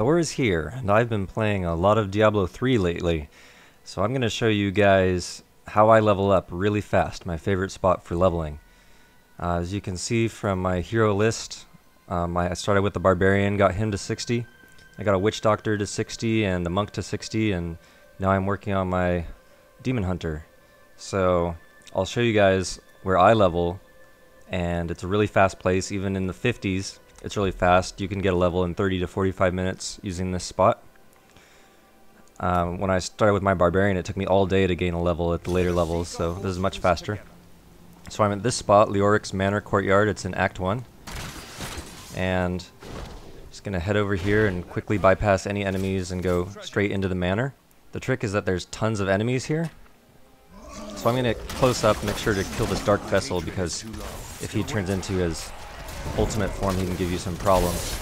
Thor is here, and I've been playing a lot of Diablo 3 lately, so I'm going to show you guys how I level up really fast, my favorite spot for leveling. As you can see from my hero list, I started with the Barbarian, got him to 60, I got a Witch Doctor to 60, and the Monk to 60, and now I'm working on my Demon Hunter. So I'll show you guys where I level, and it's a really fast place. Even in the 50s, it's really fast. You can get a level in 30 to 45 minutes using this spot. When I started with my Barbarian, it took me all day to gain a level at the later levels, so this is much faster. So I'm at this spot, Leoric's Manor Courtyard. It's in Act 1. And just going to head over here and quickly bypass any enemies and go straight into the manor. The trick is that there's tons of enemies here. So I'm going to close up, make sure to kill this Dark Vessel, because if he turns into his ultimate form, he can give you some problems.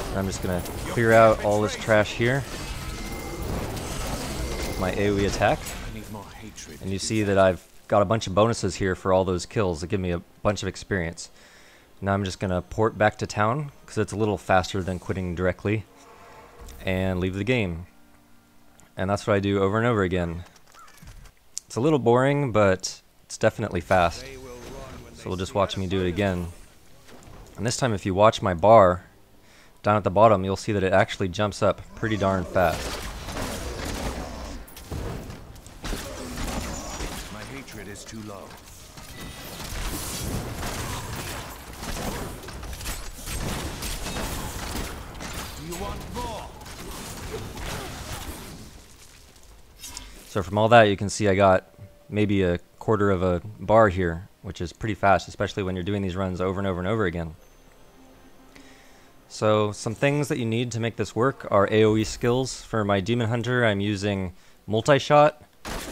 And I'm just going to clear out all this trash here with my AoE attack. And you see that I've got a bunch of bonuses here for all those kills that give me a bunch of experience. Now I'm just going to port back to town, because it's a little faster than quitting directly, and leave the game. And that's what I do over and over again. It's a little boring, but it's definitely fast. So we'll just watch me do it again. And this time, if you watch my bar down at the bottom, you'll see that it actually jumps up pretty darn fast. My hatred is too low. Do you want more? So from all that, you can see I got maybe a quarter of a bar here, which is pretty fast, especially when you're doing these runs over and over and over again. So some things that you need to make this work are AoE skills. For my Demon Hunter, I'm using multi-shot,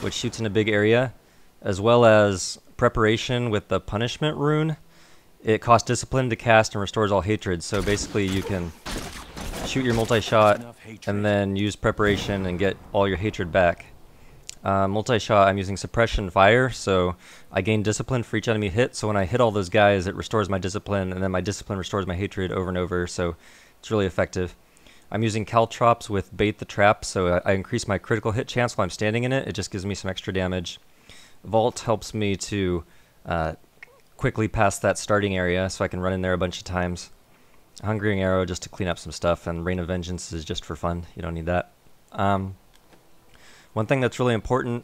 which shoots in a big area, as well as preparation with the punishment rune. It costs discipline to cast and restores all hatred, so basically you can shoot your multi-shot and then use preparation and get all your hatred back. Multi-shot, I'm using suppression fire, so I gain discipline for each enemy hit, so when I hit all those guys it restores my discipline, and then my discipline restores my hatred over and over, so it's really effective. I'm using caltrops with bait the trap, so I increase my critical hit chance while I'm standing in it. It just gives me some extra damage. Vault helps me to quickly pass that starting area, so I can run in there a bunch of times. Hungering Arrow just to clean up some stuff, and Rain of Vengeance is just for fun. You don't need that. One thing that's really important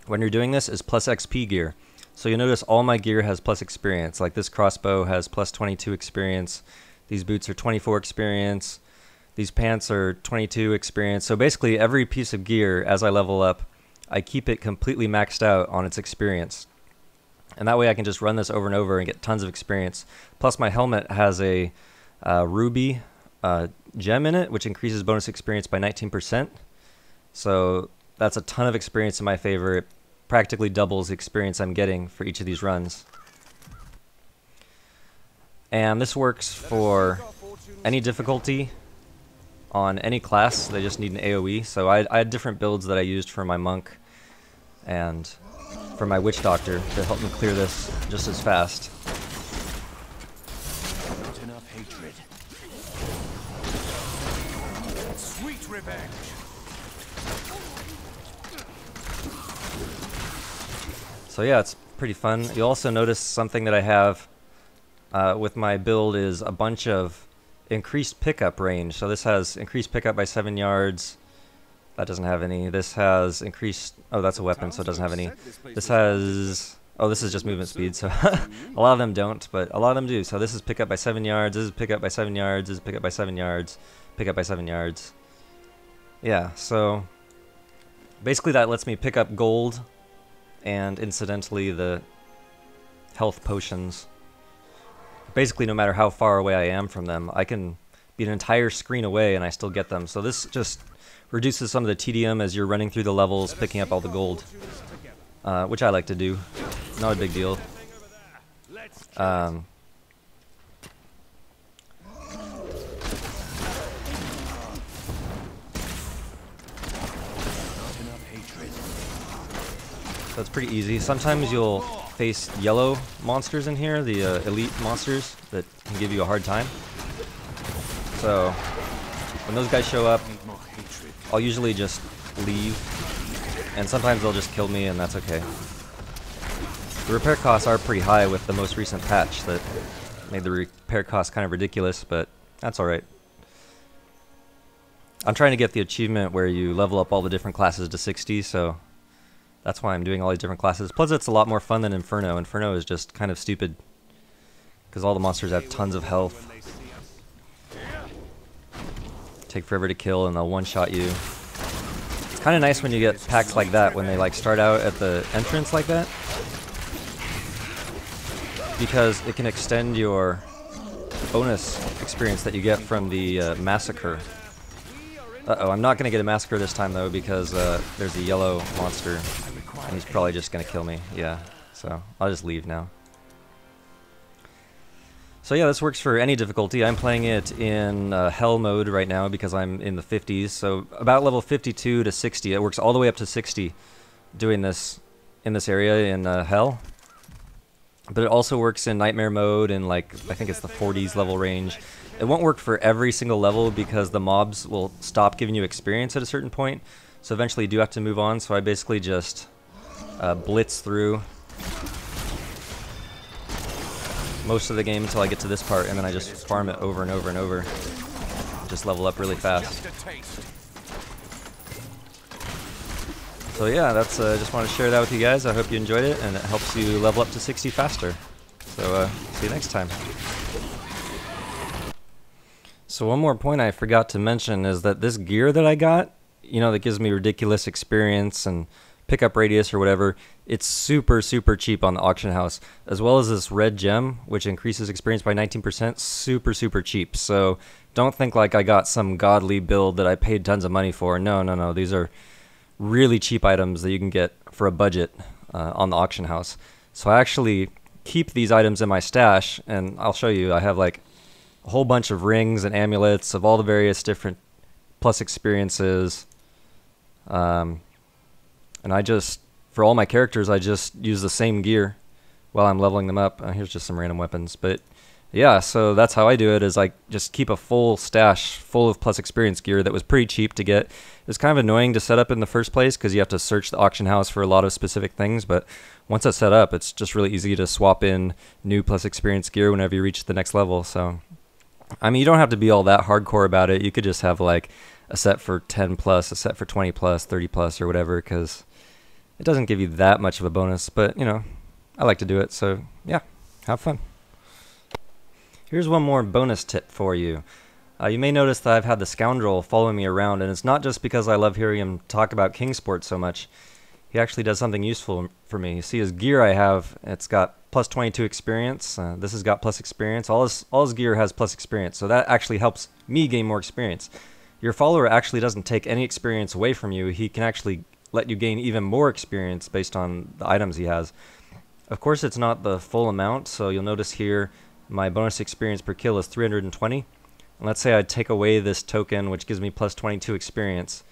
when you're doing this is plus XP gear. So you'll notice all my gear has plus experience. Like this crossbow has plus 22 experience. These boots are 24 experience. These pants are 22 experience. So basically every piece of gear, as I level up, I keep it completely maxed out on its experience. And that way I can just run this over and over and get tons of experience. Plus my helmet has a ruby gem in it, which increases bonus experience by 19%. So that's a ton of experience in my favor. It practically doubles the experience I'm getting for each of these runs. And this works for any difficulty on any class. They just need an AoE. So I had different builds that I used for my Monk and for my Witch Doctor to help me clear this just as fast. Not enough hatred. Sweet revenge. So yeah, it's pretty fun. You'll also notice something that I have with my build is a bunch of increased pickup range. So this has increased pickup by 7 yards. That doesn't have any. This has increased... Oh, that's a weapon, so it doesn't have any. This has... Oh, this is just movement speed, so a lot of them don't, but a lot of them do. So this is pickup by 7 yards, this is pickup by 7 yards, this is pickup by 7 yards, pickup by 7 yards. Yeah, so basically that lets me pick up gold and incidentally the health potions. Basically no matter how far away I am from them, I can be an entire screen away and I still get them. So this just reduces some of the tedium as you're running through the levels, picking up all the gold, which I like to do. Not a big deal. So it's pretty easy. Sometimes you'll face yellow monsters in here, the elite monsters that can give you a hard time. So When those guys show up, Need more hatred. I'll usually just leave, and sometimes they'll just kill me, and that's okay. The repair costs are pretty high with the most recent patch that made the repair costs kind of ridiculous, but that's alright. I'm trying to get the achievement where you level up all the different classes to 60, so that's why I'm doing all these different classes. Plus it's a lot more fun than Inferno. Inferno is just kind of stupid, because all the monsters have tons of health. Take forever to kill and they'll one-shot you. It's kind of nice when you get packs like that, when they like start out at the entrance like that, because it can extend your bonus experience that you get from the massacre. Uh-oh, I'm not going to get a massacre this time though, because there's a yellow monster and he's probably just going to kill me. Yeah, so I'll just leave now. So yeah, this works for any difficulty. I'm playing it in Hell mode right now because I'm in the 50s. So about level 52 to 60. It works all the way up to 60 doing this in this area in Hell. But it also works in Nightmare mode and like, I think it's the 40s level range. It won't work for every single level because the mobs will stop giving you experience at a certain point. So eventually you do have to move on. So I basically just blitz through most of the game until I get to this part, and then I just farm it over and over and over. Just level up really fast. So yeah, that's just want to share that with you guys. I hope you enjoyed it, and it helps you level up to 60 faster. So see you next time. So one more point I forgot to mention is that this gear that I got, you know, that gives me ridiculous experience and pickup radius or whatever, it's super cheap on the auction house, as well as this red gem which increases experience by 19%. Super cheap. So don't think like I got some godly build that I paid tons of money for. No, these are really cheap items that you can get for a budget on the auction house. So I actually keep these items in my stash, and I'll show you. I have like a whole bunch of rings and amulets of all the various different plus experiences. And I just, for all my characters, I just use the same gear while I'm leveling them up. Here's just some random weapons. But yeah, so that's how I do it, is I just keep a full stash full of plus experience gear that was pretty cheap to get. It's kind of annoying to set up in the first place because you have to search the auction house for a lot of specific things. But once it's set up, it's just really easy to swap in new plus experience gear whenever you reach the next level. So, I mean, you don't have to be all that hardcore about it. You could just have like a set for 10 plus, a set for 20 plus, 30 plus, or whatever, because it doesn't give you that much of a bonus, but, you know, I like to do it, so yeah, have fun. Here's one more bonus tip for you. You may notice that I've had the Scoundrel following me around, and it's not just because I love hearing him talk about Kingsport so much. He actually does something useful for me. You see his gear I have, it's got plus 22 experience. This has got plus experience. All his gear has plus experience, so that actually helps me gain more experience. Your follower actually doesn't take any experience away from you. He can actually let you gain even more experience based on the items he has. Of course, it's not the full amount, so you'll notice here my bonus experience per kill is 320. And let's say I take away this token, which gives me plus 22 experience.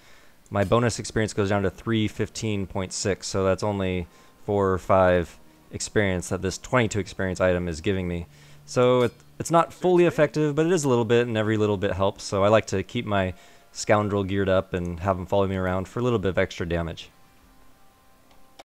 My bonus experience goes down to 315.6, so that's only 4 or 5 experience that this 22 experience item is giving me. So it's not fully effective, but it is a little bit, and every little bit helps. So I like to keep my Scoundrel geared up and have him follow me around for a little bit of extra damage.